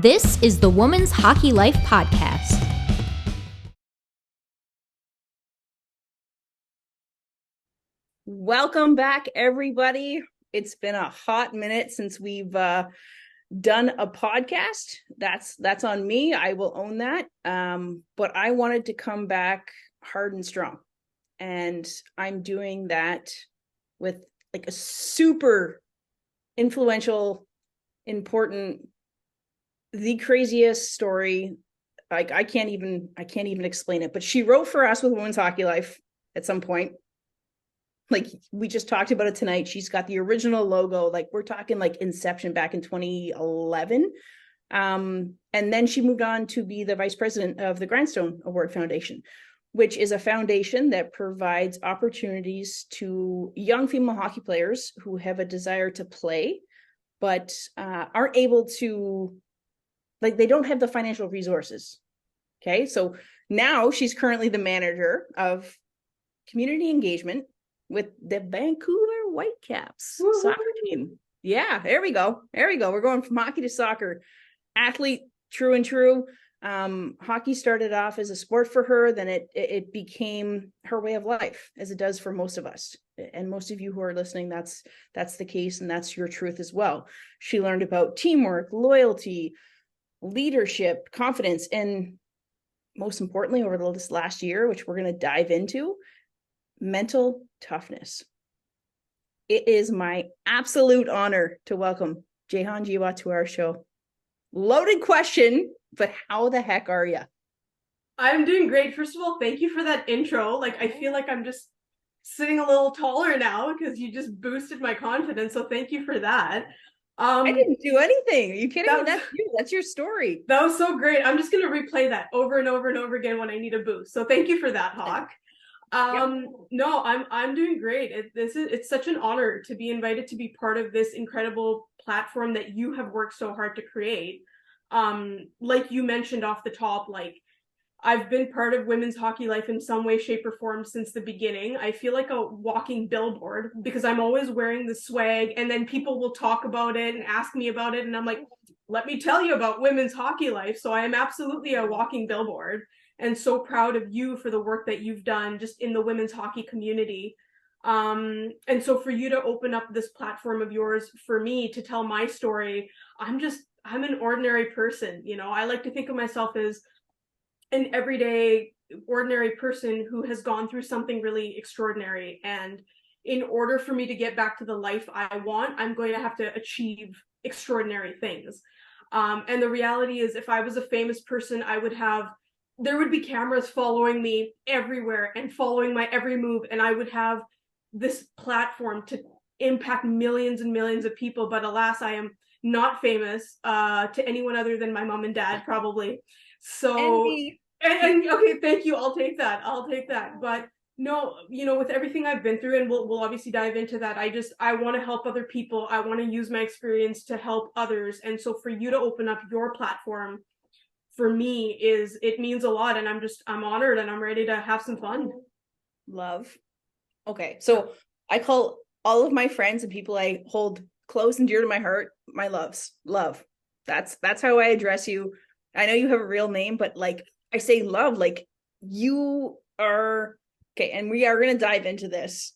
This is the Women's Hockey Life Podcast. Welcome back, everybody. It's been a hot minute since we've done a podcast. That's on me. I will own that. But I wanted to come back hard and strong. And I'm doing that with like a super influential, important, the craziest story. Like I can't even explain it. But she wrote for us with Women's Hockey Life at some point. Like we just talked about it tonight. She's got the original logo. Like we're talking like inception back in 2011. And then she moved on to be the vice president of the Grindstone Award Foundation, which is a foundation that provides opportunities to young female hockey players who have a desire to play, but aren't able to, like, they don't have the financial resources. Okay. So now she's currently the manager of community engagement with the Vancouver Whitecaps soccer team. Yeah, there we go. We're going from hockey to soccer. Athlete, true and true. Hockey started off as a sport for her, then it became her way of life, as it does for most of us. And most of you who are listening, that's the case, and that's your truth as well. She learned about teamwork, loyalty, leadership, confidence, and most importantly, over this last year, which we're going to dive into, mental toughness. It is my absolute honor to welcome Jehan Jiwa to our show. Loaded question, but how the heck are you? I'm doing great. First of all, thank you for that intro. Like, I feel like I'm just sitting a little taller now because you just boosted my confidence. So thank you for that. I didn't do anything. Are you kidding me? That's you. That's your story. That was so great. I'm just going to replay that over and over and over again when I need a boost. So thank you for that, Hawk. No, I'm doing great. It's such an honor to be invited to be part of this incredible platform that you have worked so hard to create. Like you mentioned off the top, like I've been part of Women's Hockey Life in some way, shape, or form since the beginning. I feel like a walking billboard because I'm always wearing the swag, and then people will talk about it and ask me about it, and I'm like, let me tell you about Women's Hockey Life. So I am absolutely a walking billboard. And so proud of you for the work that you've done just in the women's hockey community. And so for you to open up this platform of yours for me to tell my story, I'm an ordinary person. You know, I like to think of myself as an everyday, ordinary person who has gone through something really extraordinary. And in order for me to get back to the life I want, I'm going to have to achieve extraordinary things. And the reality is, if I was a famous person, there would be cameras following me everywhere and following my every move. And I would have this platform to impact millions and millions of people. But alas, I am not famous to anyone other than my mom and dad, probably. So, and okay, thank you. I'll take that. But no, you know, with everything I've been through, and we'll obviously dive into that. I want to help other people. I want to use my experience to help others. And so for you to open up your platform, for me, it means a lot, and I'm honored, and I'm ready to have some fun. Love. Okay, so I call all of my friends and people I hold close and dear to my heart my loves. Love. That's how I address you. I know you have a real name, but like I say love, like you are okay, and we are going to dive into this,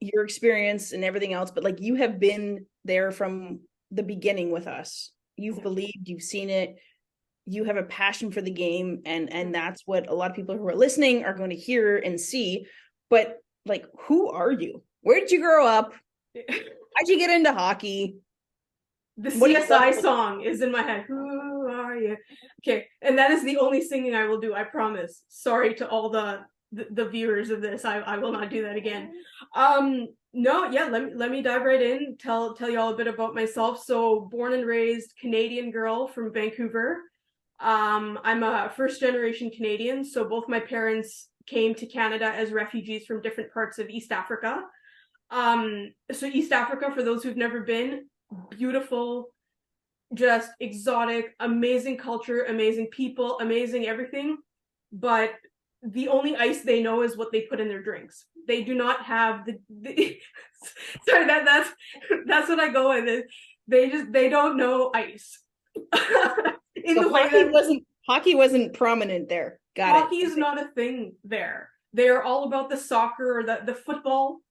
your experience and everything else, but like you have been there from the beginning with us. You've believed, you've seen it. You have a passion for the game, and that's what a lot of people who are listening are going to hear and see. But like, who are you? Where did you grow up? How'd you get into hockey? The CSI song is in my head. Who are you? Okay, and that is the only singing I will do, I promise. Sorry to all the viewers of this. I will not do that again. No, yeah, let me dive right in, tell you all a bit about myself. So born and raised Canadian girl from Vancouver. I'm a first generation Canadian, so both my parents came to Canada as refugees from different parts of East Africa. So East Africa, for those who've never been, beautiful, just exotic, amazing culture, amazing people, amazing everything. But the only ice they know is what they put in their drinks. They do not have the sorry, that's what I go with. They don't know ice. In So the way that hockey wasn't prominent there. Got it. hockey is not a thing there. They're all about the soccer or the football.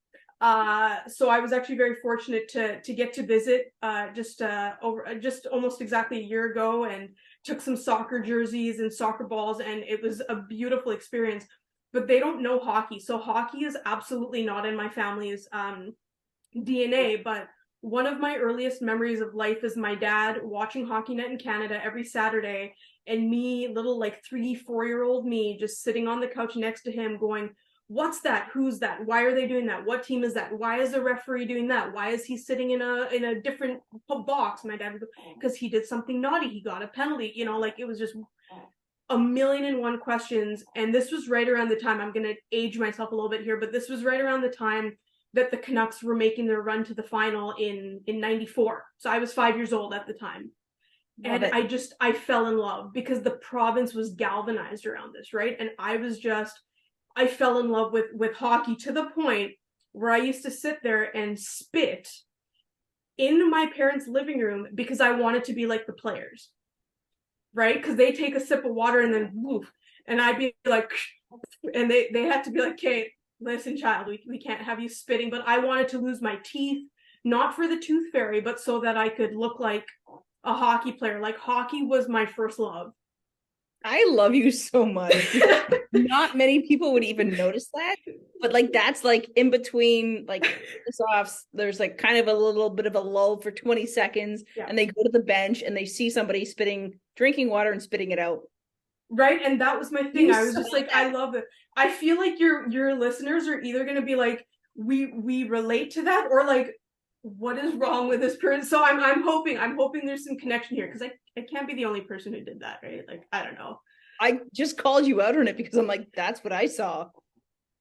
So I was actually very fortunate to get to visit just almost exactly a year ago, and took some soccer jerseys and soccer balls, and it was a beautiful experience. But they don't know hockey, so hockey is absolutely not in my family's DNA. But one of my earliest memories of life is my dad watching Hockey Net in Canada every Saturday, and me, little like 3-4-year-old me, just sitting on the couch next to him going, what's that? Who's that? Why are they doing that? What team is that? Why is the referee doing that? Why is he sitting in a different box? My dad would go, because he did something naughty. He got a penalty. Like, it was just a million and one questions. And this was right around the time, I'm going to age myself a little bit here, but this was right around the time that the Canucks were making their run to the final in 94. So I was 5 years old at the time. And I fell in love because the province was galvanized around this, right? And I fell in love with hockey to the point where I used to sit there and spit in my parents' living room because I wanted to be like the players, right? Because they take a sip of water and then woof, and I'd be like, and they had to be like, okay, listen, child, we can't have you spitting. But I wanted to lose my teeth, not for the tooth fairy, but so that I could look like a hockey player. Like, hockey was my first love. I love you so much. Not many people would even notice that, but like, that's like in between like this offs, there's like kind of a little bit of a lull for 20 seconds, and they go to the bench and they see somebody drinking water and spitting it out. Right. And that was my thing. I was just like, I love it. I feel like your listeners are either going to be like, we relate to that, or like, what is wrong with this person? So I'm hoping there's some connection here, because I can't be the only person who did that, right? Like, I don't know. I just called you out on it because I'm like, that's what I saw.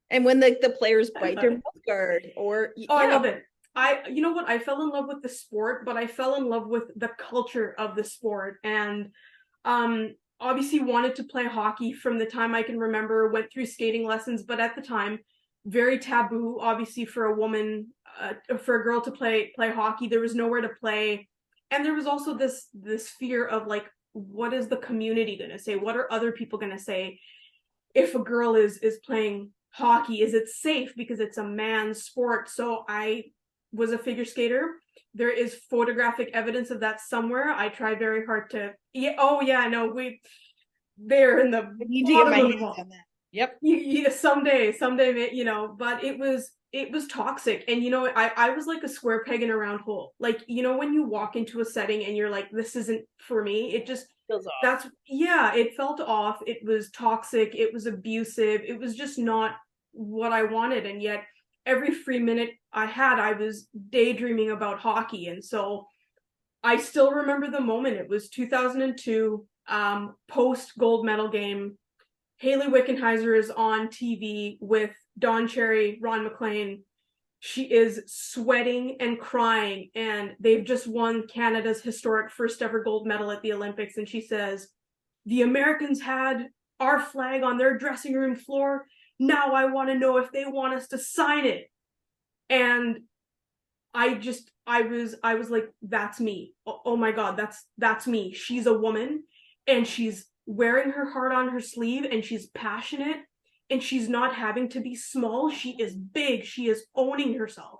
And when the players bite their mouth guard, or I love it. You know what? I fell in love with the sport, but I fell in love with the culture of the sport, and obviously wanted to play hockey from the time I can remember. Went through skating lessons, but at the time, very taboo, obviously, for a woman, for a girl to play hockey. There was nowhere to play, and there was also this fear of like, what is the community going to say? What are other people going to say if a girl is playing hockey? Is it safe because it's a man's sport? So I was a figure skater. There is photographic evidence of that somewhere. I tried very hard to. They're in the. I need to get my hands on that. Yep. Someday, but it was toxic. And, I was like a square peg in a round hole. Like, when you walk into a setting and you're like, this isn't for me, it just feels off. It felt off. It was toxic. It was abusive. It was just not what I wanted. And yet every free minute I had, I was daydreaming about hockey. And so I still remember the moment. It was 2002, post gold medal game. Hayley Wickenheiser is on TV with Don Cherry, Ron McLean. She is sweating and crying, and they've just won Canada's historic first ever gold medal at the Olympics. And she says, the Americans had our flag on their dressing room floor. Now I want to know if they want us to sign it. And I was like, that's me. Oh my God, that's me. She's a woman, and she's wearing her heart on her sleeve, and she's passionate, and she's not having to be small. She is big. She is owning herself.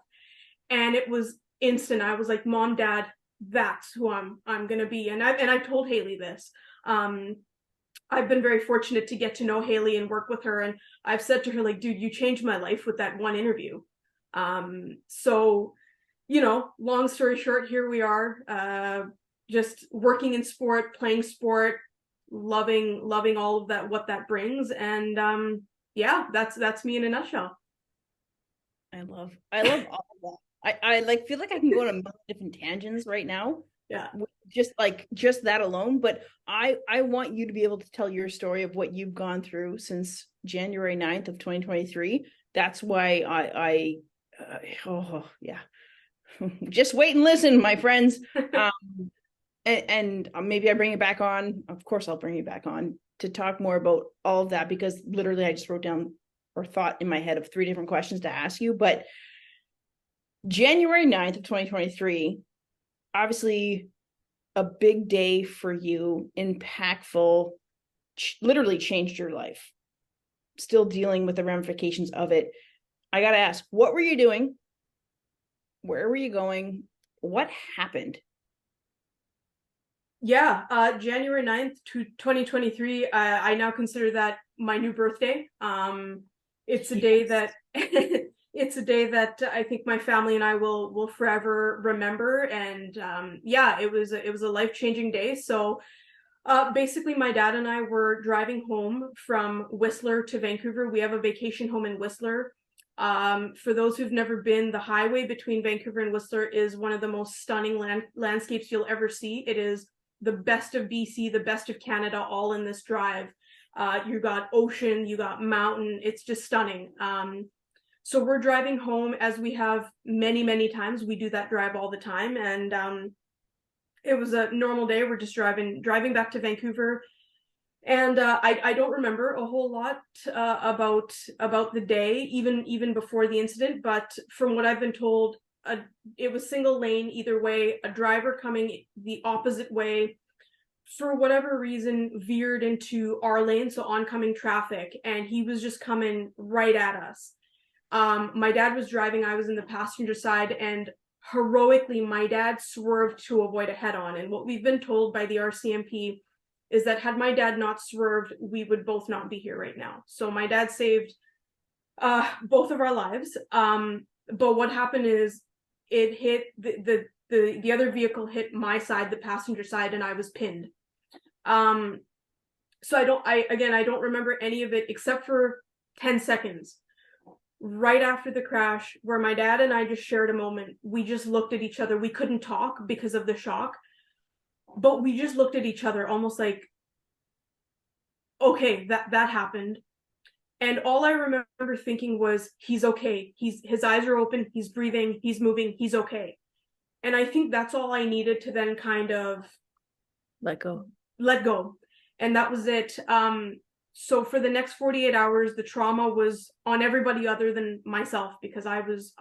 And it was instant. I was like, Mom, Dad, that's who I'm gonna be. And I told Hayley this. I've been very fortunate to get to know Hayley and work with her, and I've said to her, like, dude, you changed my life with that one interview. So, long story short, here we are, just working in sport, playing sport, loving all of that, what that brings. And that's me in a nutshell. I love all of that. I like feel like I can go on a million different tangents right now. Yeah. Just that alone. But I want you to be able to tell your story of what you've gone through since January 9th of 2023. That's why just wait and listen, my friends. And maybe I bring it back on. Of course, I'll bring you back on to talk more about all of that, because literally I just wrote down or thought in my head of 3 different questions to ask you. But January 9th of 2023, obviously a big day for you, impactful, literally changed your life. Still dealing with the ramifications of it. I got to ask, what were you doing? Where were you going? What happened? Yeah, January 9th, 2023, I now consider that my new birthday. It's a day that it's a day that I think my family and I will forever remember. And yeah, it was a life-changing day. So basically, my dad and I were driving home from Whistler to Vancouver. We have a vacation home in Whistler. For those who've never been, the highway between Vancouver and Whistler is one of the most stunning landscapes you'll ever see. It is the best of BC, the best of Canada, all in this drive. You got ocean, you got mountain. It's just stunning. So we're driving home, as we have many, many times. We do that drive all the time. And it was a normal day. We're just driving back to Vancouver. And I don't remember a whole lot about the day, even before the incident. But from what I've been told, it was single lane either way. A driver coming the opposite way, for whatever reason, veered into our lane, so oncoming traffic, and he was just coming right at us. My dad was driving, I was in the passenger side, and heroically, my dad swerved to avoid a head-on. And what we've been told by the RCMP is that had my dad not swerved, we would both not be here right now. So my dad saved both of our lives. But what happened is it hit the other vehicle hit my side, the passenger side, and I was pinned. So I don't remember any of it except for 10 seconds. Right after the crash, where my dad and I just shared a moment, we just looked at each other. We couldn't talk because of the shock, but we just looked at each other almost like, okay, that happened. And all I remember thinking was, he's okay. His eyes are open. He's breathing. He's moving. He's okay. And I think that's all I needed to then kind of Let go. And that was it. So for the next 48 hours, the trauma was on everybody other than myself, because I was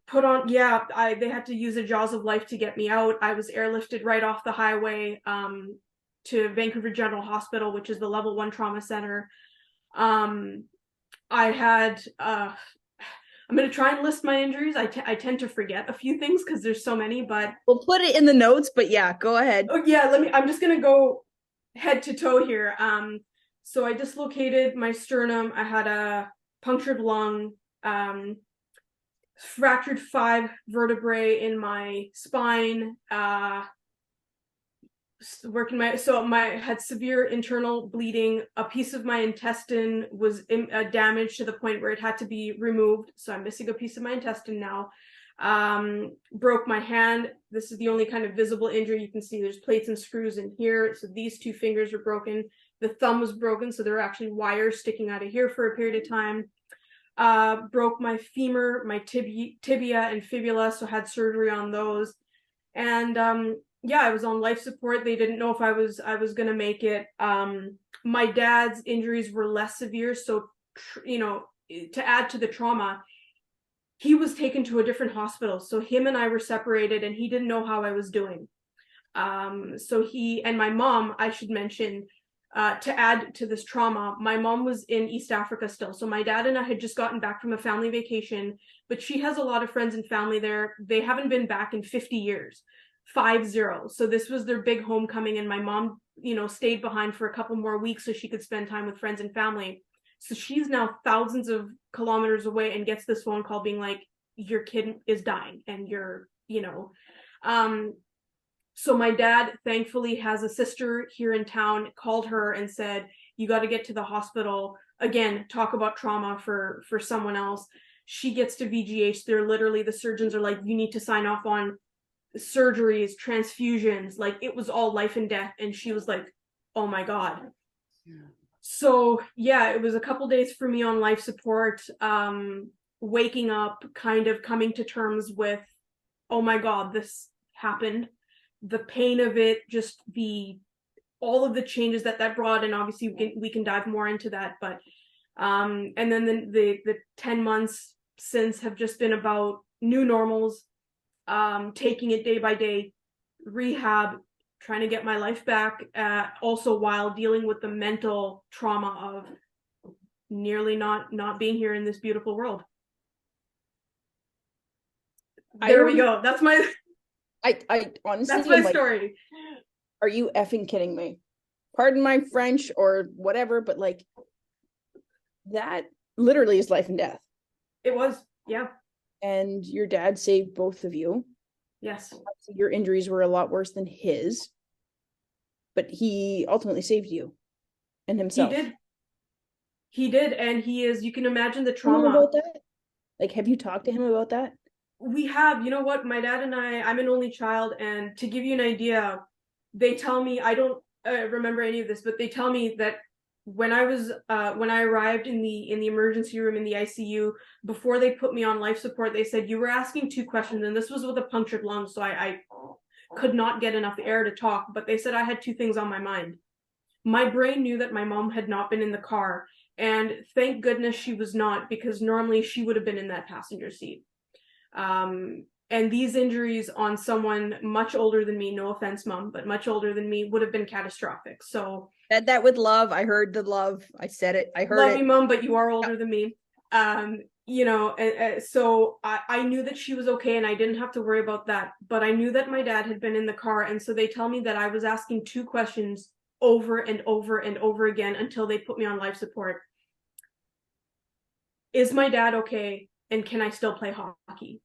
put on. Yeah, they had to use the jaws of life to get me out. I was airlifted right off the highway to Vancouver General Hospital, which is the level 1 trauma center. I had I'm going to try and list my injuries. I tend to forget a few things because there's so many, but we'll put it in the notes. But yeah, go ahead. Oh yeah, I'm just going to go head to toe here. So I dislocated my sternum. I had a punctured lung, fractured 5 vertebrae in my spine, had severe internal bleeding. A piece of my intestine was damaged to the point where it had to be removed. So I'm missing a piece of my intestine now. Broke my hand. This is the only kind of visible injury you can see. There's plates and screws in here. So these 2 fingers were broken. The thumb was broken. So there were actually wires sticking out of here for a period of time. Broke my femur, my tibia and fibula. So had surgery on those. And, yeah, I was on life support. They didn't know if I was going to make it. My dad's injuries were less severe. So, to add to the trauma, he was taken to a different hospital. So him and I were separated, and he didn't know how I was doing. So he and my mom, I should mention, to add to this trauma, my mom was in East Africa still. So my dad and I had just gotten back from a family vacation, but she has a lot of friends and family there. They haven't been back in 50 years. 50. So this was their big homecoming, and my mom, stayed behind for a couple more weeks so she could spend time with friends and family. So she's now thousands of kilometers away and gets this phone call being like, your kid is dying and you're, so my dad thankfully has a sister here in town, called her and said, you got to get to the hospital. Again, talk about trauma for someone else. She gets to VGH. They're literally, the surgeons are like, you need to sign off on surgeries, transfusions. Like, it was all life and death. And she was like, oh my God. Yeah. So yeah, it was a couple days for me on life support, waking up, kind of coming to terms with, oh my God, this happened. The pain of it, just all of the changes that brought, and obviously we can dive more into that. But and then the 10 months since have just been about new normals, taking it day by day, rehab, trying to get my life back, also while dealing with the mental trauma of nearly not being here in this beautiful world. There we go. That's my I honestly, that's my story. Are you effing kidding me? Pardon my French or whatever, but like that literally is life and death. It was, yeah. And your dad saved both of you. Yes. Your injuries were a lot worse than his, but he ultimately saved you and himself. He did, and he is. You can imagine the trauma. trauma. About that? Like, have you talked to him about that? We have. You know what? My dad and I'm an only child, and to give you an idea, they tell me, I don't remember any of this, but they tell me that when I arrived in the emergency room in the ICU, before they put me on life support, they said, you were asking 2 questions, and this was with a punctured lung, so I could not get enough air to talk, but they said I had 2 things on my mind. My brain knew that my mom had not been in the car, and thank goodness she was not, because normally she would have been in that passenger seat. And these injuries on someone much older than me, no offense, Mom, but much older than me, would have been catastrophic. So that with love. I heard the love. I said it. I heard love it. you, Mom, but you are older than me. You know, so I knew that she was okay, and I didn't have to worry about that. But I knew that my dad had been in the car, and so they tell me that I was asking 2 questions over and over and over again until they put me on life support. Is my dad okay? And can I still play hockey?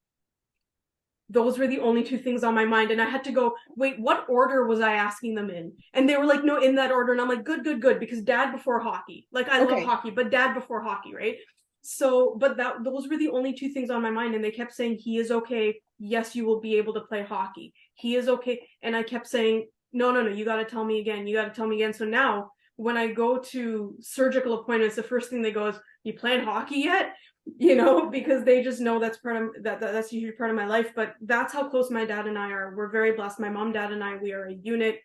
Those were the only 2 things on my mind. And I had to go, wait, what order was I asking them in? And they were like, no, in that order. And I'm like, good, because dad before hockey. Like, I love hockey, but dad before hockey, right? So, but those were the only 2 things on my mind. And they kept saying, he is okay. Yes, you will be able to play hockey. He is okay. And I kept saying, no, you got to tell me again. You got to tell me again. So now when I go to surgical appointments, the first thing they go is, you playing hockey yet? You know, because they just know that's part of that's a huge part of my life. But that's how close my dad and I are. We're very blessed. My mom, dad, and I, we are a unit.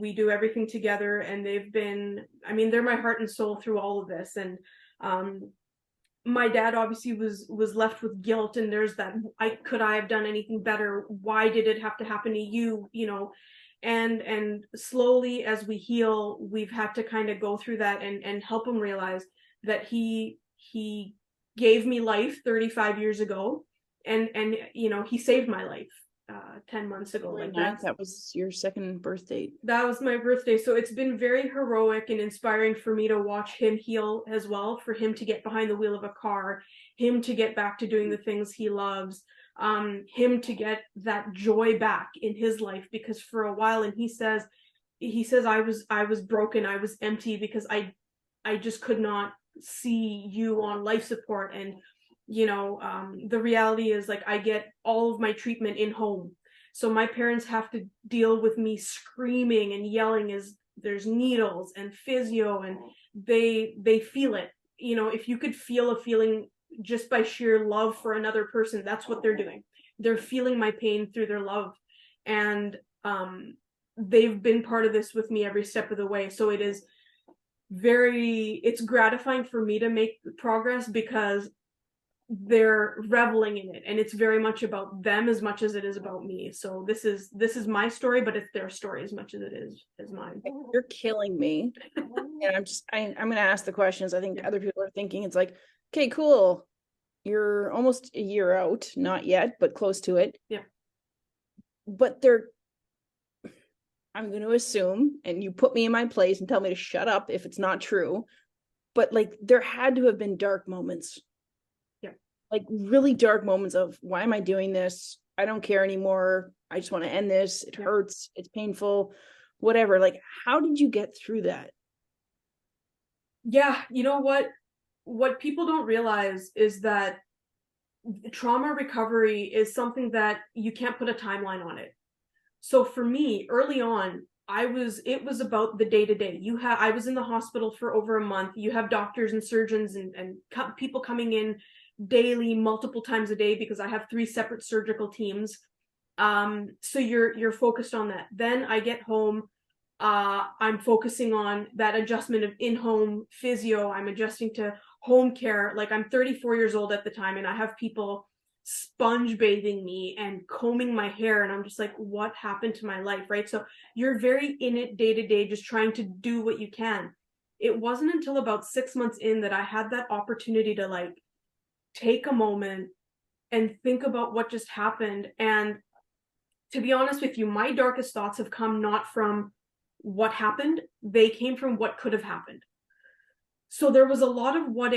We do everything together, and they've been, I mean, they're my heart and soul through all of this. And my dad obviously was left with guilt, and there's that, could I have done anything better? Why did it have to happen to you? You know, and slowly as we heal, we've had to kind of go through that and help him realize that he gave me life 35 years ago, and you know, he saved my life 10 months ago. Like that was your second birthday. That was my birthday. So it's been very heroic and inspiring for me to watch him heal as well, for him to get behind the wheel of a car, him to get back to doing the things he loves, him to get that joy back in his life, because for a while, and he says I was broken, I was empty, because I just could not see you on life support. And you know, the reality is, like, I get all of my treatment in home, so my parents have to deal with me screaming and yelling as there's needles and physio, and they feel it. You know, if you could feel a feeling just by sheer love for another person, that's what they're doing. They're feeling my pain through their love, and they've been part of this with me every step of the way. So it's gratifying for me to make progress, because they're reveling in it, and it's very much about them as much as it is about me. So this is my story, but it's their story as much as it is as mine. You're killing me. And I'm going to ask the questions I think other people are thinking. It's like, okay, cool, you're almost a year out, not yet, but close to it. Yeah. But I'm going to assume, and you put me in my place and tell me to shut up if it's not true, but like, there had to have been dark moments. Yeah. Like really dark moments of, why am I doing this? I don't care anymore. I just want to end this. It hurts. It's painful, whatever. Like, how did you get through that? Yeah. You know what people don't realize is that trauma recovery is something that you can't put a timeline on it. So for me, early on, it was about the day-to-day. I was in the hospital for over a month. You have doctors and surgeons and people coming in daily, multiple times a day, because I have 3 separate surgical teams. So you're focused on that. Then I get home, I'm focusing on that adjustment of in-home physio. I'm adjusting to home care. Like, I'm 34 years old at the time, and I have people sponge bathing me and combing my hair, and I'm just like, what happened to my life, right? So you're very in it day to day, just trying to do what you can. It wasn't until about 6 months in that I had that opportunity to like take a moment and think about what just happened. And to be honest with you, my darkest thoughts have come not from what happened, they came from what could have happened. So there was a lot of what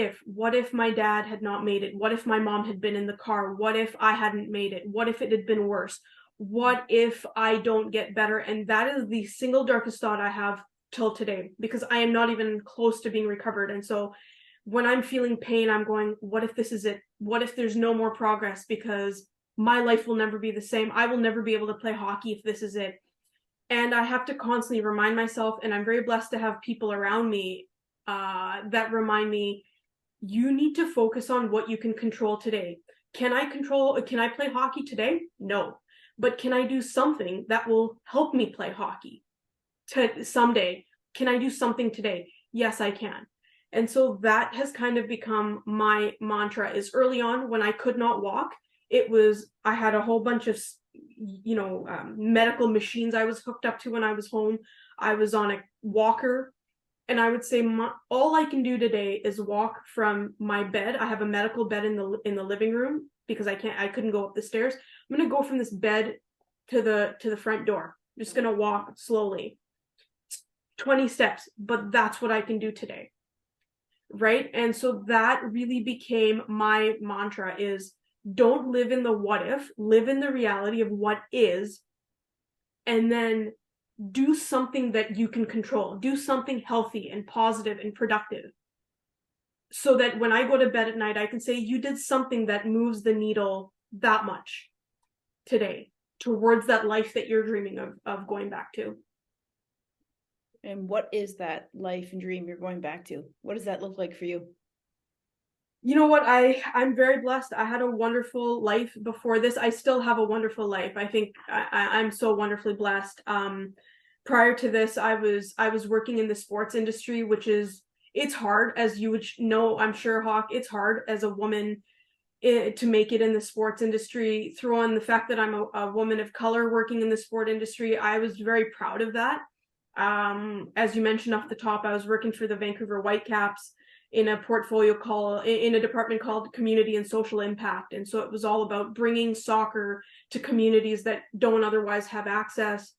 if my dad had not made it? What if my mom had been in the car? What if I hadn't made it? What if it had been worse? What if I don't get better? And that is the single darkest thought I have till today, because I am not even close to being recovered. And so when I'm feeling pain, I'm going, what if this is it? What if there's no more progress? Because my life will never be the same. I will never be able to play hockey if this is it. And I have to constantly remind myself, and I'm very blessed to have people around me that remind me, you need to focus on what you can control today. Can I play hockey today? No. But can I do something that will help me play hockey someday? Can I do something today? Yes, I can. And so that has kind of become my mantra. Is early on when I could not walk, I had a whole bunch of medical machines I was hooked up to when I was home. I was on a walker. And I would say all I can do today is walk from my bed. I have a medical bed in the living room because I couldn't go up the stairs. I'm going to go from this bed to the front door. I'm just going to walk slowly, 20 steps, but that's what I can do today. Right? And so that really became my mantra: is don't live in the what if, live in the reality of what is, and then do something that you can control. Do something healthy and positive and productive, so that when I go to bed at night, I can say, you did something that moves the needle that much today towards that life that you're dreaming of going back to. And what is that life and dream you're going back to? What does that look like for you? You know what? I'm very blessed. I had a wonderful life before this. I still have a wonderful life. I think I'm so wonderfully blessed. Prior to this, I was working in the sports industry, which it's hard, as you would know, I'm sure, Hawk. It's hard as a woman to make it in the sports industry. Throw on the fact that I'm a woman of color working in the sport industry. I was very proud of that. As you mentioned off the top, I was working for the Vancouver Whitecaps in a department called Community and Social Impact. And so it was all about bringing soccer to communities that don't otherwise have access,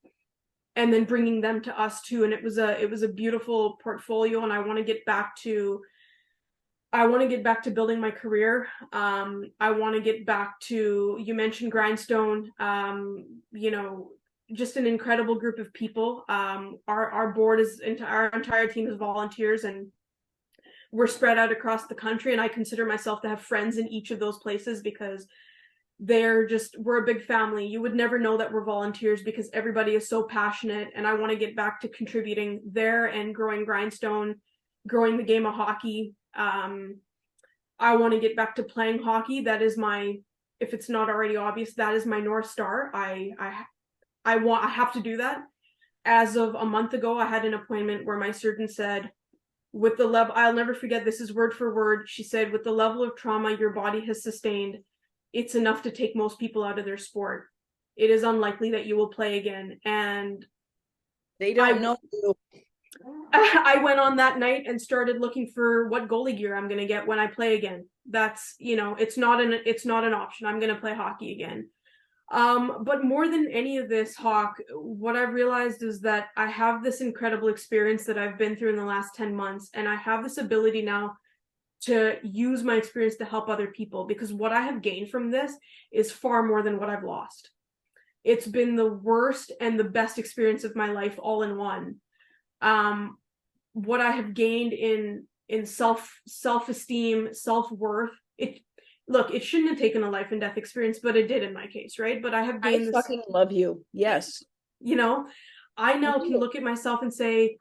and then bringing them to us too. And it was a beautiful portfolio. And I want to get back to building my career. I want to get back to, you mentioned Grindstone, just an incredible group of people. Our board our entire team is volunteers, and we're spread out across the country. And I consider myself to have friends in each of those places, because we're a big family. You would never know that we're volunteers because everybody is so passionate. And I want to get back to contributing there and growing Grindstone, growing the game of hockey. I want to get back to playing hockey. That is if it's not already obvious, that is my North Star. I have to do that. As of a month ago, I had an appointment where my surgeon said, with the level, I'll never forget, this is word for word. She said, with the level of trauma your body has sustained, it's enough to take most people out of their sport. It is unlikely that you will play again. And they don't know you. I went on that night and started looking for what goalie gear I'm going to get when I play again. That's, it's not an option. I'm going to play hockey again. But more than any of this, Hawk, what I've realized is that I have this incredible experience that I've been through in the last 10 months. And I have this ability now to use my experience to help other people, because what I have gained from this is far more than what I've lost. It's been the worst and the best experience of my life all in one. What I have gained in self-esteem, self-worth, it shouldn't have taken a life and death experience, but it did in my case, right? But I have gained I fucking love you. Yes. I now can look at myself and say,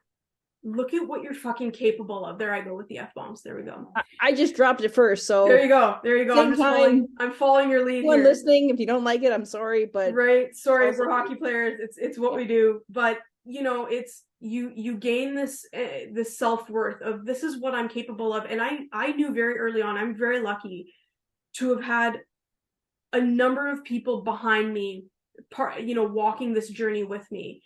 look at what you're fucking capable of. There I go with the F-bombs. There we go. I just dropped it first, so there you go. I'm following your lead here. Listening, if you don't like it, I'm sorry, but we're hockey players. It's what we do. But it's you gain this self-worth of, this is what I'm capable of. And I knew very early on, I'm very lucky to have had a number of people behind me, walking this journey with me.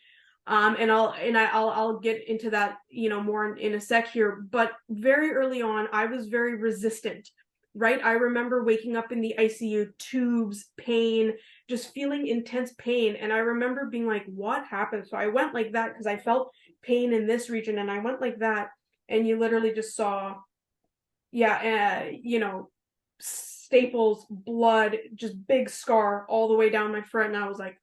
And I'll get into that, more in a sec here. But very early on, I was very resistant, right? I remember waking up in the ICU, tubes, pain, just feeling intense pain. And I remember being like, what happened? So I went like that because I felt pain in this region, and I went like that. And you literally just saw, staples, blood, just big scar all the way down my front. And I was like,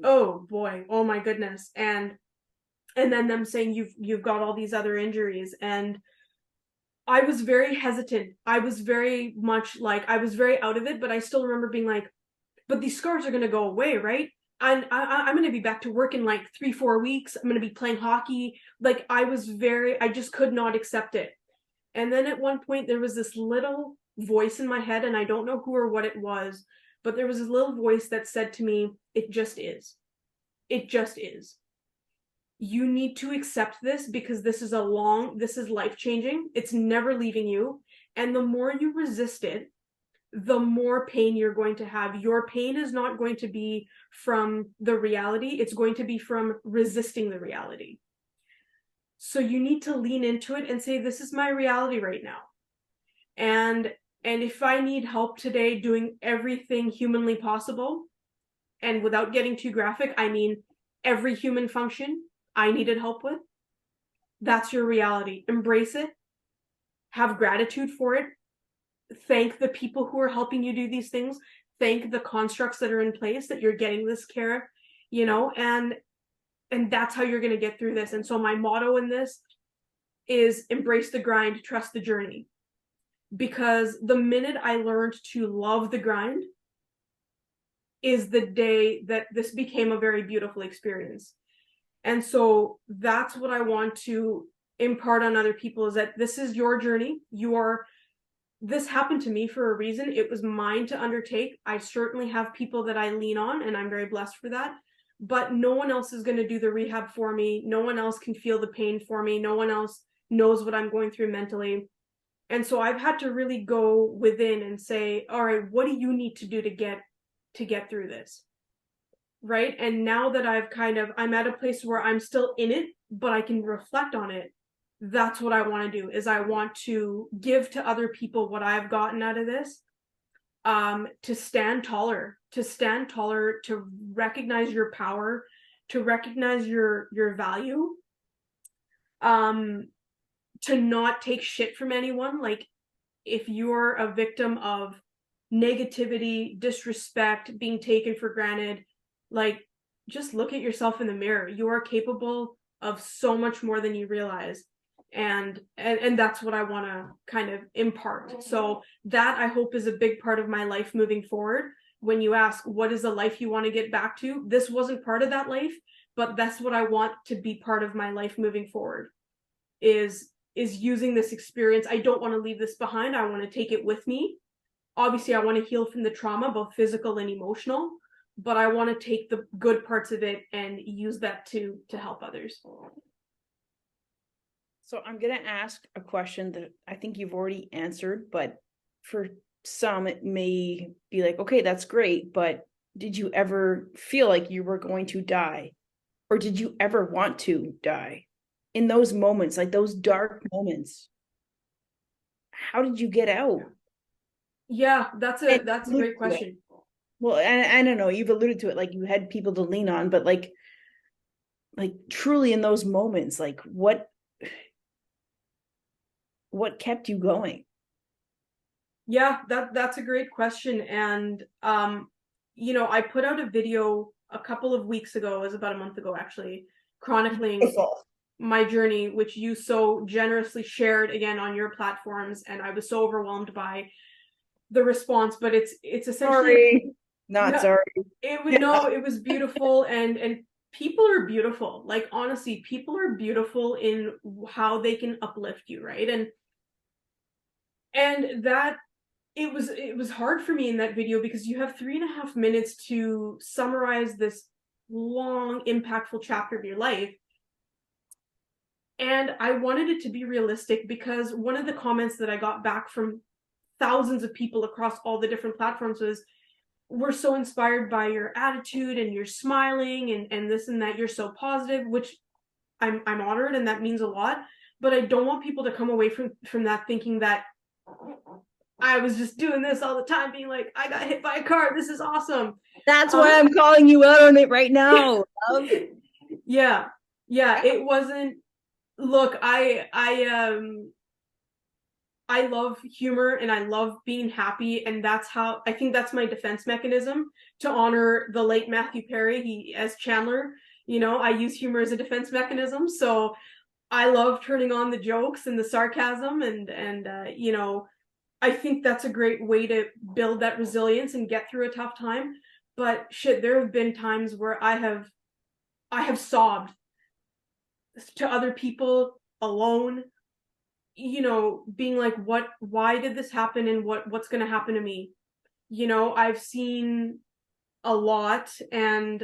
oh boy, oh my goodness. And then them saying you've got all these other injuries. And I was very hesitant. I was very much like, I was very out of it, but I still remember being like, but these scars are going to go away, right? And I'm going to be back to work in like 3-4 weeks. I'm going to be playing hockey. Like I just could not accept it. And then at one point there was this little voice in my head, and I don't know who or what it was, but there was this little voice that said to me, it just is. It just is. You need to accept this because this is life-changing. It's never leaving you. And the more you resist it, the more pain you're going to have. Your pain is not going to be from the reality. It's going to be from resisting the reality. So you need to lean into it and say, this is my reality right now. And if I need help today doing everything humanly possible, and without getting too graphic, I mean every human function I needed help with, that's your reality. Embrace it. Have gratitude for it. Thank the people who are helping you do these things. Thank the constructs that are in place that you're getting this care, and that's how you're going to get through this. And so my motto in this is embrace the grind, trust the journey. Because the minute I learned to love the grind is the day that this became a very beautiful experience. And so that's what I want to impart on other people, is that this is your journey. This happened to me for a reason. It was mine to undertake. I certainly have people that I lean on, and I'm very blessed for that. But no one else is going to do the rehab for me. No one else can feel the pain for me. No one else knows what I'm going through mentally. And so I've had to really go within and say, all right, what do you need to do to get through this? Right? And now that I'm at a place where I'm still in it, but I can reflect on it. That's what I want to do, is I want to give to other people what I've gotten out of this, to stand taller, to recognize your power, to recognize your value, to not take shit from anyone. Like if you're a victim of negativity, disrespect, being taken for granted, like just look at yourself in the mirror. You are capable of so much more than you realize. And that's what I want to kind of impart. So that, I hope, is a big part of my life moving forward. When you ask, what is the life you want to get back to? This wasn't part of that life, but that's what I want to be part of my life moving forward, is using this experience. I don't want to leave this behind. I want to take it with me. Obviously, I want to heal from the trauma, both physical and emotional, but I want to take the good parts of it and use that to help others. So I'm going to ask a question that I think you've already answered, but for some it may be like, okay, that's great, but did you ever feel like you were going to die? Or did you ever want to die? In those moments, like those dark moments, how did you get out? Yeah, that's a great question. Well, I don't know, you've alluded to it, like you had people to lean on, but like truly in those moments, like what kept you going? Yeah, that's a great question. And I put out a video a couple of weeks ago, it was about a month ago actually, chronicling my journey, which you so generously shared again on your platforms, and I was so overwhelmed by the response. But it's essentially sorry. It was beautiful, and people are beautiful. Like honestly, people are beautiful in how they can uplift you, right? And that it was hard for me in that video, because you have 3.5 minutes to summarize this long, impactful chapter of your life. And I wanted it to be realistic, because one of the comments that I got back from thousands of people across all the different platforms was, we're so inspired by your attitude and you're smiling and this and that, you're so positive, which I'm honored, and that means a lot. But I don't want people to come away from that thinking that I was just doing this all the time, being like, I got hit by a car, this is awesome. That's why I'm calling you out on it right now. Yeah, it wasn't. Look, I love humor and I love being happy, and that's how I think that's my defense mechanism to honor the late Matthew Perry. He, as Chandler, I use humor as a defense mechanism. So I love turning on the jokes and the sarcasm, and I think that's a great way to build that resilience and get through a tough time. But shit, there have been times where I have sobbed to other people alone, being like, why did this happen, and what's going to happen to me? I've seen a lot, and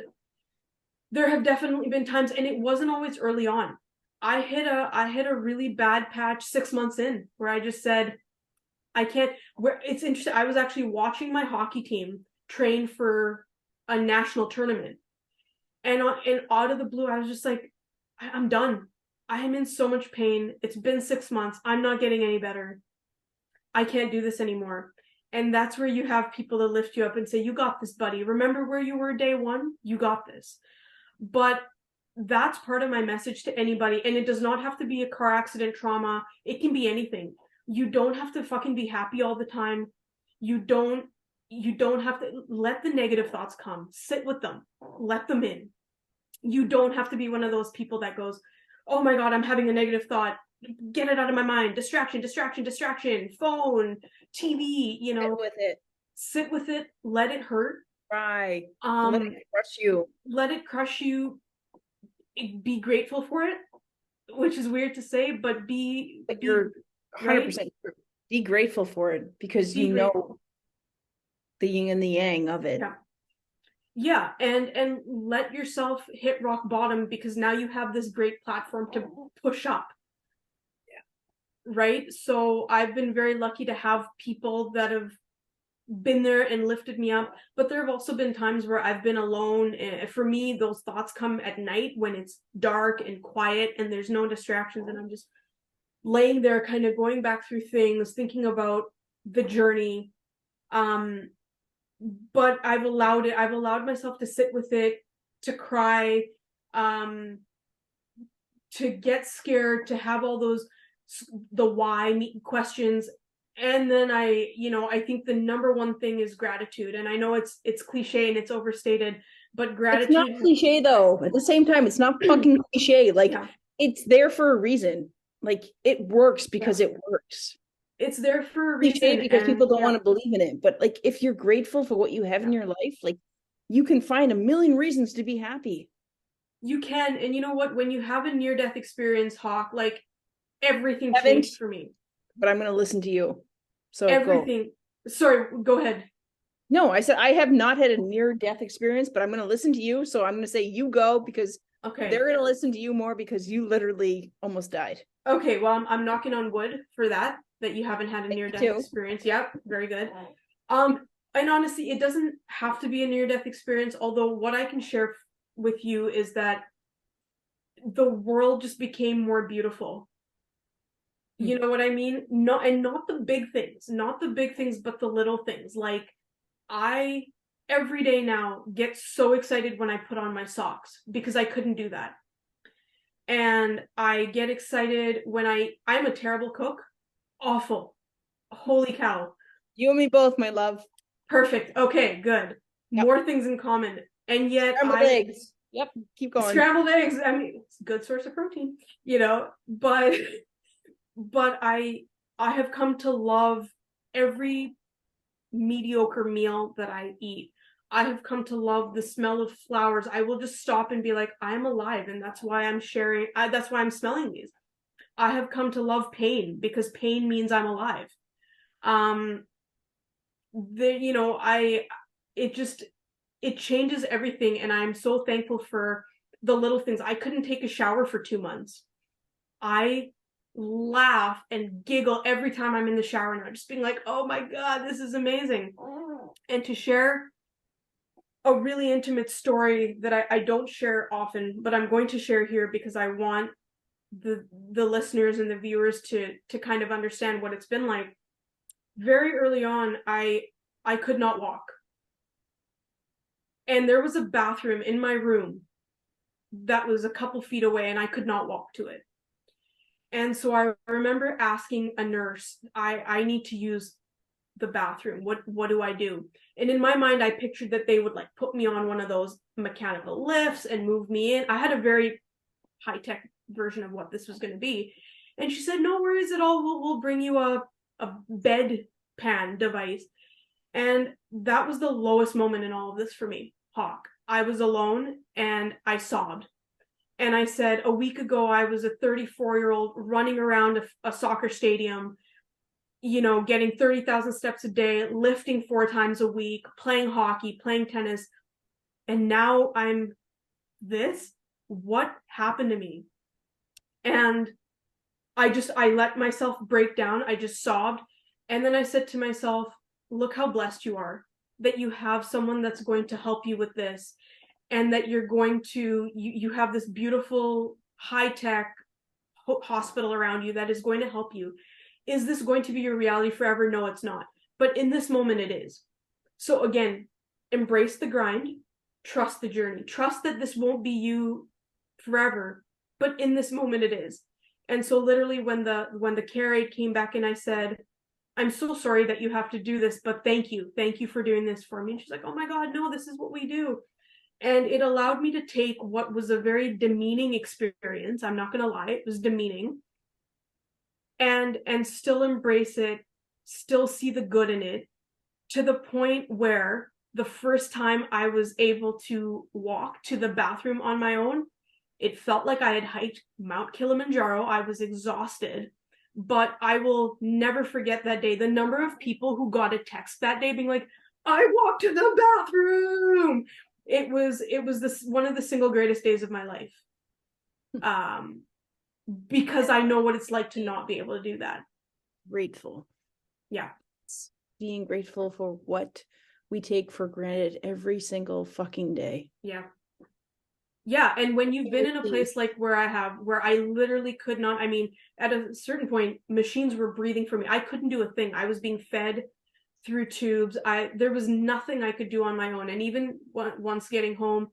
there have definitely been times, and it wasn't always early on. I hit a really bad patch 6 months in where I just said, I can't. Where it's interesting, I was actually watching my hockey team train for a national tournament, and out of the blue, I was just like, I'm done. I am in so much pain. It's been 6 months. I'm not getting any better. I can't do this anymore. And that's where you have people to lift you up and say, you got this, buddy. Remember where you were day one? You got this. But that's part of my message to anybody. And it does not have to be a car accident, trauma. It can be anything. You don't have to fucking be happy all the time. You don't have to let the negative thoughts come. Sit with them. Let them in. You don't have to be one of those people that goes, oh my God, I'm having a negative thought. Get it out of my mind. Distraction, phone, TV, Sit with it. Let it hurt. Right. Let it crush you. Let it crush you. Be grateful for it, which is weird to say, but you're 100% right? Be grateful for it, because know the yin and the yang of it. Yeah, and let yourself hit rock bottom, because now you have this great platform to push up. Yeah. Right? So I've been very lucky to have people that have been there and lifted me up, but there have also been times where I've been alone. And for me, those thoughts come at night when it's dark and quiet and there's no distractions, and I'm just laying there kind of going back through things, thinking about the journey. But I've allowed myself to sit with it, to cry, to get scared, to have all the why questions. And then I think the number one thing is gratitude. And I know it's cliche and it's overstated, but gratitude. It's not cliche though. At the same time, it's not fucking cliche. Like, it's there for a reason. Like, it works because it works. It's there for a reason, because people don't want to believe in it. But like, if you're grateful for what you have in your life, like, you can find a million reasons to be happy. You can. And you know what? When you have a near-death experience, Hawk, like, everything changed for me. But I'm going to listen to you. So everything. Go. Sorry, go ahead. No, I said I have not had a near-death experience, but I'm going to listen to you. So I'm going to say you go, because they're going to listen to you more, because you literally almost died. Okay, well, I'm knocking on wood for that you haven't had a near-death experience. Yep, very good. And honestly, it doesn't have to be a near-death experience, although what I can share with you is that the world just became more beautiful. You know what I mean? Not the big things, but the little things. Like, I every day now get so excited when I put on my socks, because I couldn't do that. And I get excited when I'm a terrible cook. Awful. Holy cow. You and me both, my love. Perfect. Okay, good. Yep. More things in common. And yet scrambled eggs. Yep, keep going. Scrambled eggs. I mean, it's a good source of protein, but I have come to love every mediocre meal that I eat. I have come to love the smell of flowers. I will just stop and be like, I'm alive, and that's why I'm sharing. That's why I'm smelling these. I have come to love pain, because pain means I'm alive. It changes everything, and I'm so thankful for the little things. I couldn't take a shower for 2 months. I laugh and giggle every time I'm in the shower, and I'm just being like, oh my God, this is amazing. And to share a really intimate story that I don't share often, but I'm going to share here because I want the listeners and the viewers to kind of understand what it's been like. Very early on, I could not walk. And there was a bathroom in my room that was a couple feet away, and I could not walk to it. And so I remember asking a nurse, I need to use the bathroom. What do I do? And in my mind, I pictured that they would like put me on one of those mechanical lifts and move me in. I had a very high-tech version of what this was going to be. And she said, no worries at all. We'll bring you a bedpan device. And that was the lowest moment in all of this for me, Hawk. I was alone and I sobbed. And I said, a week ago, I was a 34-year-old running around a soccer stadium, you know, getting 30,000 steps a day, lifting 4 times a week, playing hockey, playing tennis. And now I'm this. What happened to me? And I let myself break down. I just sobbed. And then I said to myself, look how blessed you are that you have someone that's going to help you with this, and that you're going to, you have this beautiful high-tech hospital around you that is going to help you. Is this going to be your reality forever? No, it's not. But in this moment, it is. So again, embrace the grind, trust the journey, trust that this won't be you forever, but in this moment it is. And so literally when the care aide came back and I said, I'm so sorry that you have to do this, but thank you for doing this for me. And she's like, oh my God, no, this is what we do. And it allowed me to take what was a very demeaning experience. I'm not going to lie, it was demeaning. And still embrace it, still see the good in it, to the point where the first time I was able to walk to the bathroom on my own, it felt like I had hiked Mount Kilimanjaro. I was exhausted, but I will never forget that day. The number of people who got a text that day being like, I walked to the bathroom. It was one of the single greatest days of my life. Because I know what it's like to not be able to do that. Grateful. Yeah. Being grateful for what we take for granted every single fucking day. Yeah. Yeah. And when you've been in a place like where I literally could not, I mean, at a certain point, machines were breathing for me. I couldn't do a thing. I was being fed through tubes. There was nothing I could do on my own. And even once getting home,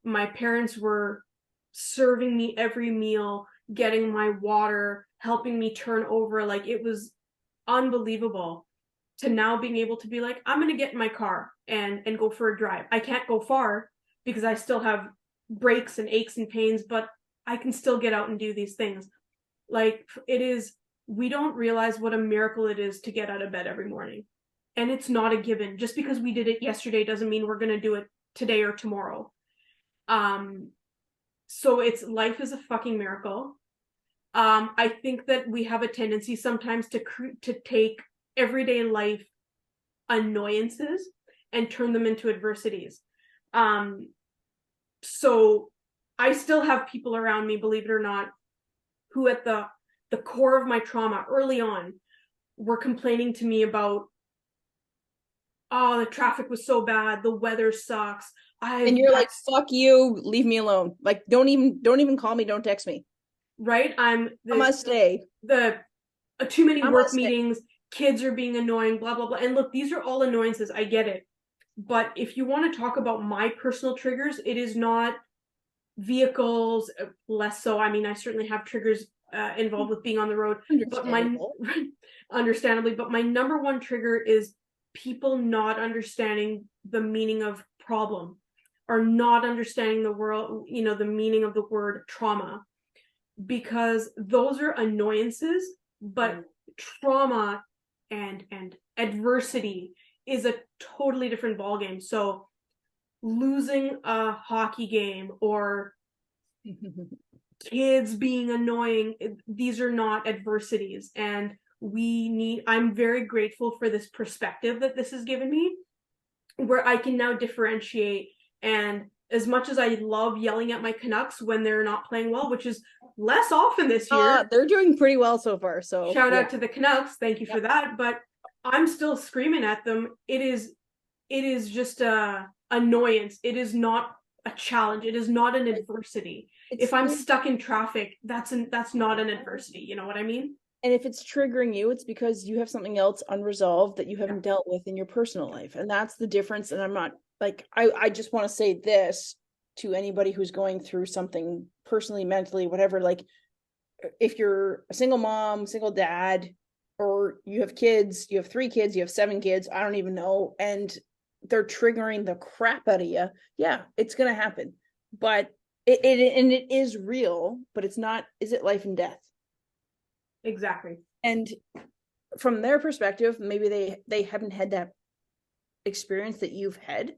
my parents were serving me every meal, getting my water, helping me turn over. Like, it was unbelievable to now being able to be like, I'm going to get in my car and go for a drive. I can't go far because I still have breaks and aches and pains, but I can still get out and do these things. Like, we don't realize what a miracle it is to get out of bed every morning. And it's not a given. Just because we did it yesterday doesn't mean we're going to do it today or tomorrow. So life is a fucking miracle. I think that we have a tendency sometimes to take everyday life annoyances and turn them into adversities. So I still have people around me, believe it or not, who at the core of my trauma early on were complaining to me about, oh, the traffic was so bad, the weather sucks. And you're like, fuck you, leave me alone. Like, don't even call me, don't text me. Right? I must stay. Too many work meetings, kids are being annoying, blah, blah, blah. And look, these are all annoyances, I get it. But if you want to talk about my personal triggers, it is not vehicles, less so. I mean, I certainly have triggers involved with being on the road. Understandably, but my number one trigger is people not understanding the meaning of problem, or not understanding the world, the meaning of the word trauma, because those are annoyances, but trauma and adversity is a totally different ballgame. So losing a hockey game or kids being annoying, these are not adversities. And I'm very grateful for this perspective that this has given me, where I can now differentiate. And as much as I love yelling at my Canucks when they're not playing well, which is less often this year. They're doing pretty well so far. So shout out to the Canucks. Thank you for that. But I'm still screaming at them. It is just annoyance. It is not a challenge. It is not an adversity. If I'm stuck in traffic, that's not an adversity. You know what I mean? And if it's triggering you, it's because you have something else unresolved that you haven't dealt with in your personal life. And that's the difference. And I'm not like, I just want to say this to anybody who's going through something personally, mentally, whatever. Like, if you're a single mom, single dad, or you have kids, you have 3 kids, you have 7 kids, I don't even know, and they're triggering the crap out of you, yeah, it's going to happen. But it is real, but it's not, is it life and death? Exactly. And from their perspective, maybe they haven't had that experience that you've had.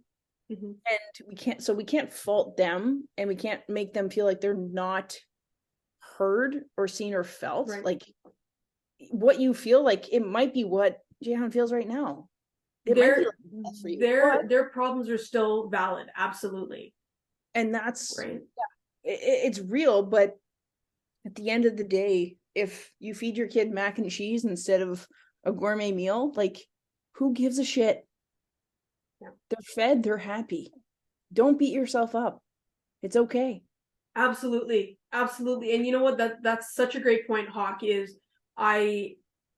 And we can't fault them, and we can't make them feel like they're not heard or seen or felt. Right. Like, what you feel like, it might be what Jehan feels right now. Their problems are still valid, absolutely. And that's right. It's real, but at the end of the day, if you feed your kid mac and cheese instead of a gourmet meal, like, who gives a shit? Yeah. They're fed, they're happy. Don't beat yourself up. It's okay. Absolutely. And you know what, that's such a great point, Hawk, is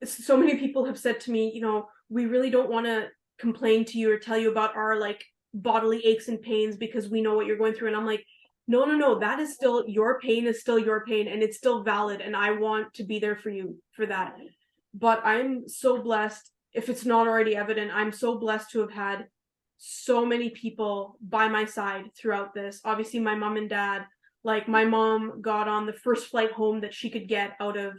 so many people have said to me, we really don't want to complain to you or tell you about our like bodily aches and pains because we know what you're going through. And I'm like, no, that is still, your pain is still your pain, and it's still valid, and I want to be there for you for that. But I'm so blessed, if it's not already evident, I'm so blessed to have had so many people by my side throughout this. Obviously my mom and dad, like my mom got on the first flight home that she could get out of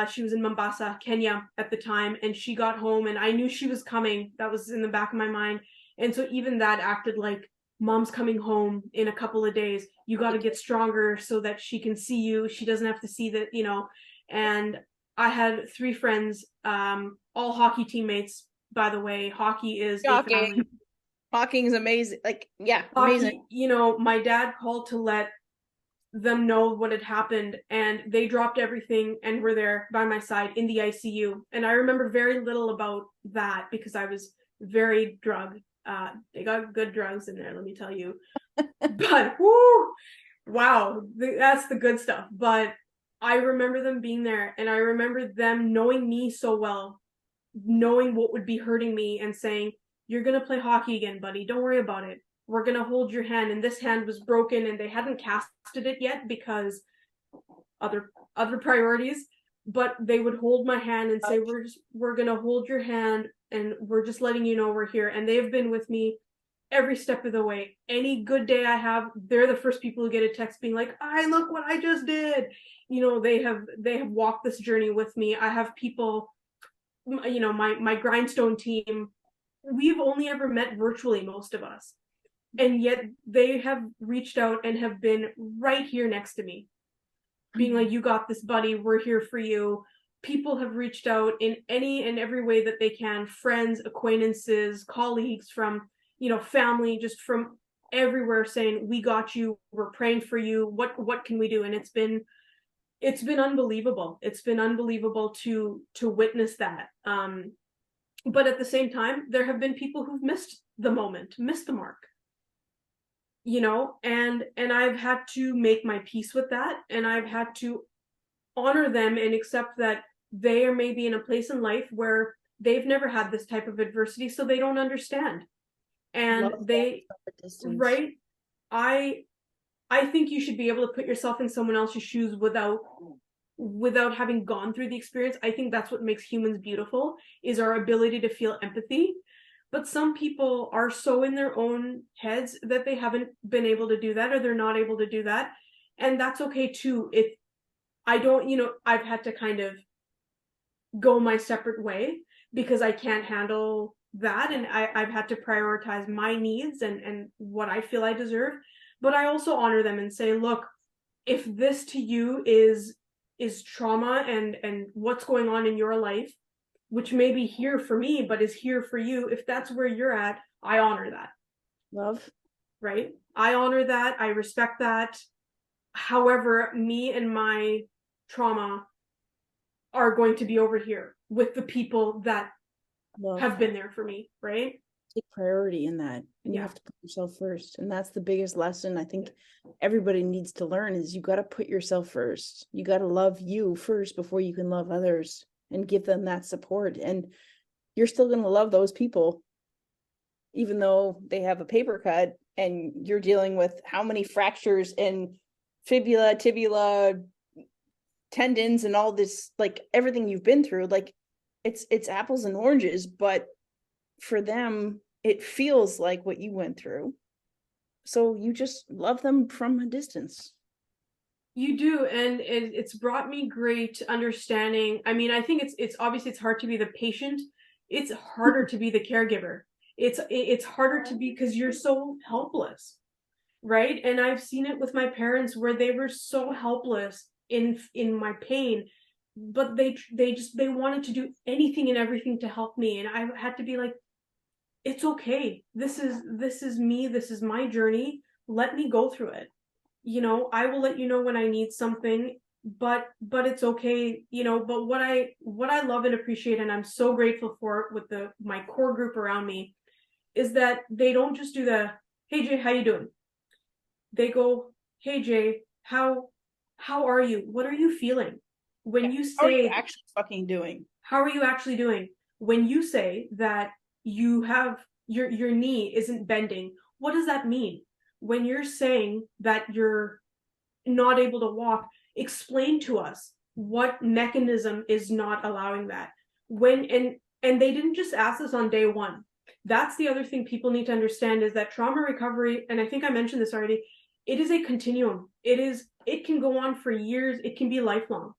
she was in Mombasa, Kenya at the time, and she got home and I knew she was coming. That was in the back of my mind. And so even that acted like, mom's coming home in a couple of days. You got to get stronger so that she can see you. She doesn't have to see that, and I had 3 friends, all hockey teammates, by the way. Hockey is a family. Hockey is amazing. Like, yeah, hockey, amazing. My dad called to let them know what had happened, and they dropped everything and were there by my side in the ICU. And I remember very little about that because I was very drugged. They got good drugs in there, let me tell you. But wow, that's the good stuff. But I remember them being there, and I remember them knowing me so well, knowing what would be hurting me, and saying, you're gonna play hockey again, buddy, don't worry about it, we're gonna hold your hand. And this hand was broken, and they hadn't casted it yet because other priorities, but they would hold my hand and say, we're gonna hold your hand, and we're just letting you know we're here. And they've been with me every step of the way. Any good day I have, they're the first people who get a text being like, look what I just did. They have walked this journey with me. I have people, my Grindstone team, we've only ever met virtually, most of us, and yet they have reached out and have been right here next to me, being like, you got this, buddy, we're here for you. People have reached out in any and every way that they can, friends, acquaintances, colleagues, from family, just from everywhere, saying, we got you, we're praying for you, what can we do? And it's been unbelievable. It's been unbelievable to witness that. But at the same time, there have been people who've missed the moment, missed the mark, and I've had to make my peace with that, and I've had to honor them and accept that they are maybe in a place in life where they've never had this type of adversity, so they don't understand. And right, I think you should be able to put yourself in someone else's shoes without having gone through the experience. I think that's what makes humans beautiful, is our ability to feel empathy. But some people are so in their own heads that they haven't been able to do that, or they're not able to do that. And that's okay too. If I don't, I've had to kind of go my separate way because I can't handle that. And I've had to prioritize my needs and what I feel I deserve. But I also honor them and say, look, if this to you is trauma and what's going on in your life, which may be here for me, but is here for you, if that's where you're at, I honor that. Love. Right? I honor that. I respect that. However, me and my trauma are going to be over here with the people that have been there for me, right? take priority in that, and you have to put yourself first. And that's the biggest lesson I think everybody needs to learn is you got to put yourself first. You got to love you first before you can love others and give them that support. And you're still going to love those people, even though they have a paper cut and you're dealing with how many fractures in fibula, tibia, tendons, and all this, like everything you've been through. Like it's apples and oranges, but for them, it feels like what you went through. So you just love them from a distance. You do, and it's brought me great understanding. I mean, I think it's obviously it's hard to be the patient. It's harder to be the caregiver. It's harder to be because you're so helpless, right? And I've seen it with my parents where they were so helpless in my pain, but they wanted to do anything and everything to help me, and I had to be like, it's okay. This is me. This is my journey. Let me go through it. You know, I will let you know when I need something, but it's okay. You know, but what I love and appreciate, and I'm so grateful for with my core group around me, is that they don't just do the, hey Jay, how you doing? They go, hey Jay, how are you? What are you feeling? When you say, how are you actually fucking doing? How are you actually doing? When you say that you have your knee isn't bending, what does that mean? When you're saying that you're not able to walk, explain to us what mechanism is not allowing that. And they didn't just ask us on day one. That's the other thing people need to understand is that trauma recovery, and I think I mentioned this already, it is a continuum. It can go on for years. It can be lifelong.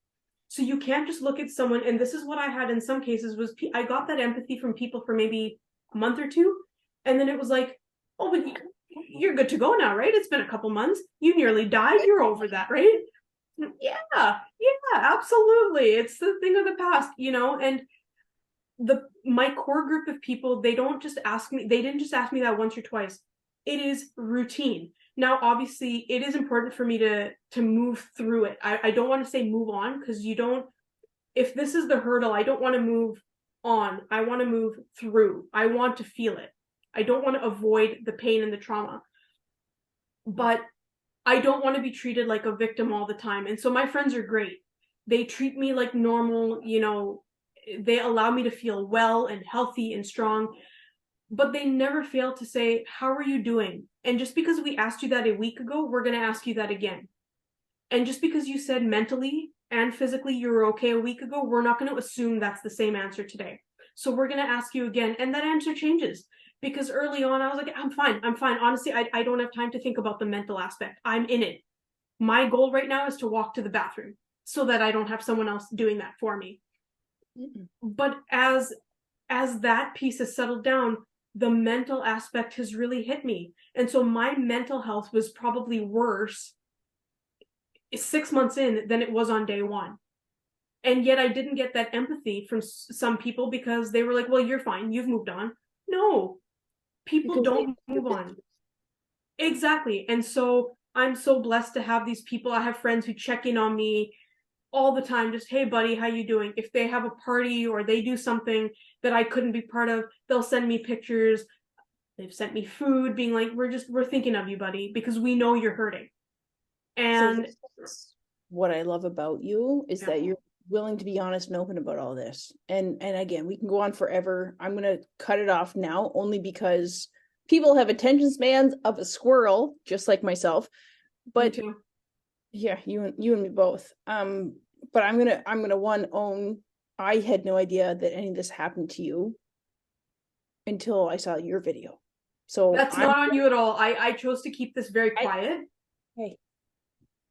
So you can't just look at someone, and this is what I had in some cases was I got that empathy from people for maybe a month or two, and then it was like, oh, but you're good to go now, right? It's been a couple months. You nearly died. You're over that, right? Yeah, absolutely. It's the thing of the past, you know. And my core group of people, they didn't just ask me that once or twice. It is routine. Now, obviously, it is important for me to move through it. I don't want to say move on, because if this is the hurdle, I don't want to move on. I want to move through. I want to feel it. I don't want to avoid the pain and the trauma. But I don't want to be treated like a victim all the time. And so my friends are great. They treat me like normal, you know, they allow me to feel well and healthy and strong. But they never fail to say, how are you doing? And just because we asked you that a week ago, we're going to ask you that again. And just because you said mentally and physically you were okay a week ago, we're not going to assume that's the same answer today. So we're going to ask you again. And that answer changes. Because early on, I was like, I'm fine. Honestly, I don't have time to think about the mental aspect. I'm in it. My goal right now is to walk to the bathroom so that I don't have someone else doing that for me. Mm-hmm. But as that piece has settled down, the mental aspect has really hit me. And so my mental health was probably worse 6 months in than it was on day one. And yet I didn't get that empathy from some people because they were like, well, you're fine. You've moved on. No, people don't move on. Exactly. And so I'm so blessed to have these people. I have friends who check in on me all the time, just, hey buddy, how you doing? If they have a party or they do something that I couldn't be part of, they'll send me pictures. They've sent me food, being like, we're thinking of you, buddy, because we know you're hurting. And so what I love about you is that you're willing to be honest and open about all this. And again, we can go on forever. I'm going to cut it off now only because people have attention spans of a squirrel, just like myself. But yeah, you and me both. But I'm gonna own I had no idea that any of this happened to you until I saw your video. So that's not on you at all. I chose to keep this very quiet. Hey,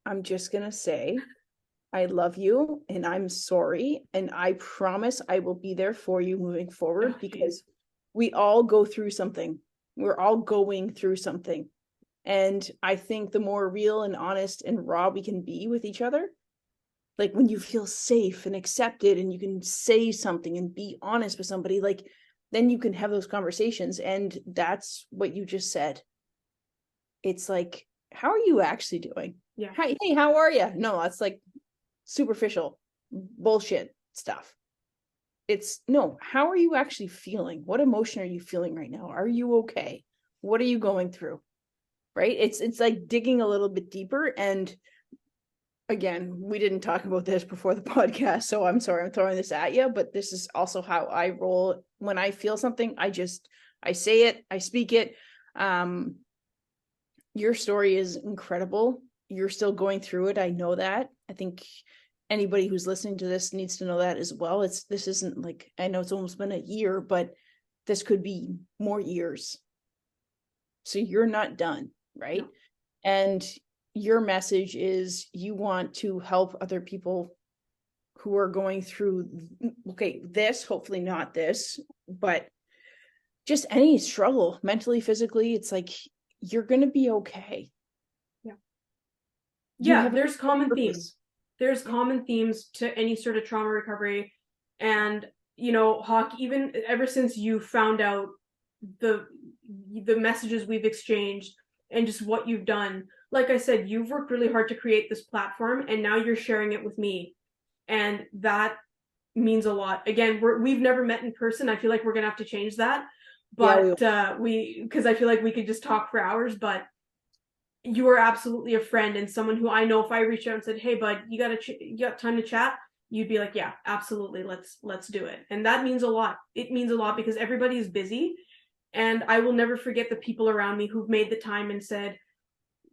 I'm just gonna say I love you and I'm sorry, and I promise I will be there for you moving forward, because we all go through something. We're all going through something. And I think the more real and honest and raw we can be with each other, like when you feel safe and accepted and you can say something and be honest with somebody, like then you can have those conversations. And that's what you just said. It's like, how are you actually doing? Yeah. Hey, how are you? No, that's like superficial bullshit stuff. it's no, how are you actually feeling? What emotion are you feeling right now? Are you okay? What are you going through? Right? It's like digging a little bit deeper. And again, we didn't talk about this before the podcast, so I'm sorry I'm throwing this at you, but this is also how I roll. When I feel something, I say it, I speak it. Your story is incredible. You're still going through it. I know that. I think anybody who's listening to this needs to know that as well. This isn't like, I know it's almost been a year, but this could be more years. So you're not done, right? No. And your message is you want to help other people who are going through, okay, this, hopefully not this, but just any struggle, mentally, physically. It's like, you're going to be okay. Yeah, there's common themes. There's common themes to any sort of trauma recovery. And, you know, Hawk, even ever since you found out the messages we've exchanged and just what you've done, like I said, you've worked really hard to create this platform, and now you're sharing it with me. And that means a lot. Again, we've never met in person. I feel like we're going to have to change that. But because I feel like we could just talk for hours, but you are absolutely a friend and someone who I know if I reach out and said, hey, bud, you got time to chat? You'd be like, yeah, absolutely. Let's do it. And that means a lot. It means a lot because everybody is busy. And I will never forget the people around me who've made the time and said,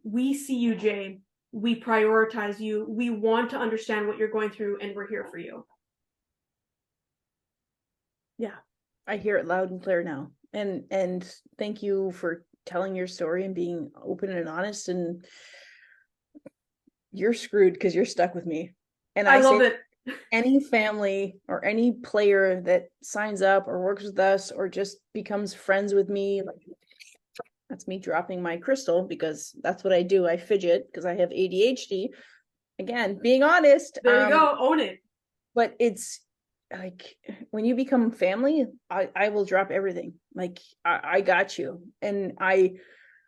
we see you, Jay. We prioritize you. We want to understand what you're going through, and we're here for you. Yeah, I hear it loud and clear now. And thank you for telling your story and being open and honest. And you're screwed because you're stuck with me. And I love it. Any family or any player that signs up or works with us or just becomes friends with me, like, that's me dropping my crystal because that's what I do. I fidget because I have ADHD. Again, being honest. There you go. Own it. But it's like when you become family, I will drop everything. Like I got you. And I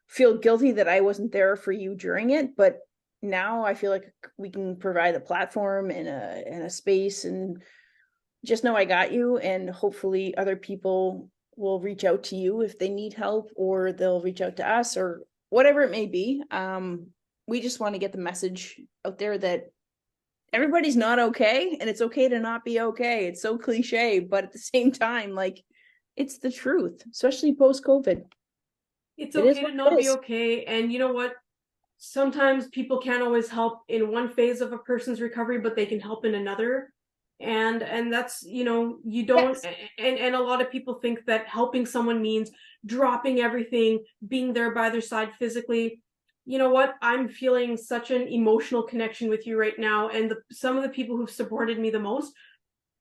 feel guilty that I wasn't there for you during it, but now I feel like we can provide a platform and a space, and just know I got you. And hopefully other people will reach out to you if they need help, or they'll reach out to us, or whatever it may be. We just want to get the message out there that everybody's not okay, and it's okay to not be okay. It's so cliche, but at the same time, like, it's the truth, especially post-COVID. It's okay to not be okay. And you know what? Sometimes people can't always help in one phase of a person's recovery, but they can help in another. And that's, you know, you don't, yes. And a lot of people think that helping someone means dropping everything, being there by their side physically. You know what? I'm feeling such an emotional connection with you right now. And some of the people who've supported me the most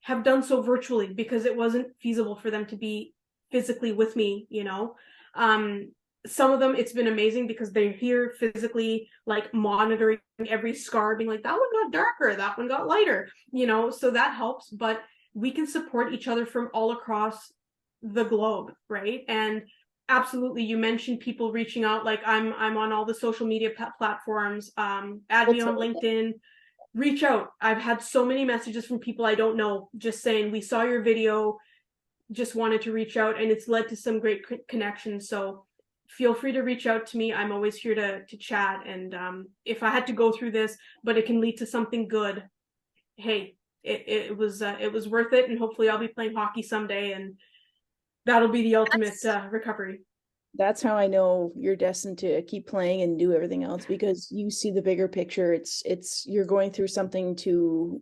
have done so virtually because it wasn't feasible for them to be physically with me, you know? Some of them, it's been amazing because they're here physically, like monitoring every scar, being like, that one got darker, that one got lighter, you know, so that helps. But we can support each other from all across the globe, right? And absolutely, you mentioned people reaching out. Like I'm on all the social media platforms. Add me on LinkedIn. Reach out. I've had so many messages from people I don't know, just saying, we saw your video, just wanted to reach out, and it's led to some great connections. So feel free to reach out to me. I'm always here to chat. And if I had to go through this, but it can lead to something good, hey, it was worth it. And hopefully I'll be playing hockey someday, and that'll be the ultimate recovery. That's how I know you're destined to keep playing and do everything else, because you see the bigger picture. It's you're going through something to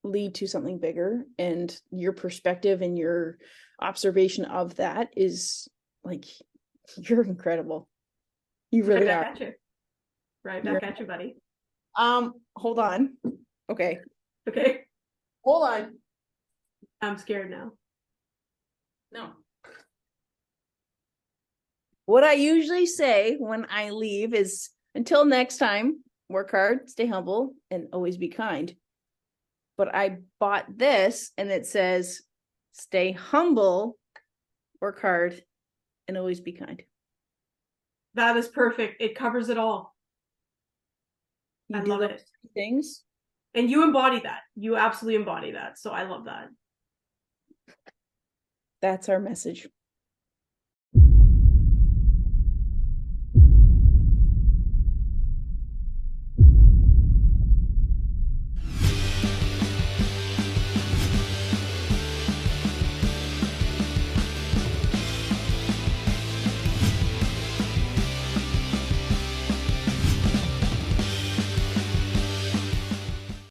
lead to something bigger, and your perspective and your observation of that is like, you're incredible. You really are. Right back at you, buddy. Hold on. Okay. Hold on. I'm scared now. No. What I usually say when I leave is, until next time, work hard, stay humble, and always be kind. But I bought this, and it says, stay humble, work hard, and always be kind. That is perfect. It covers it all. I love it. Things. And you embody that. You absolutely embody that. So I love that. That's our message.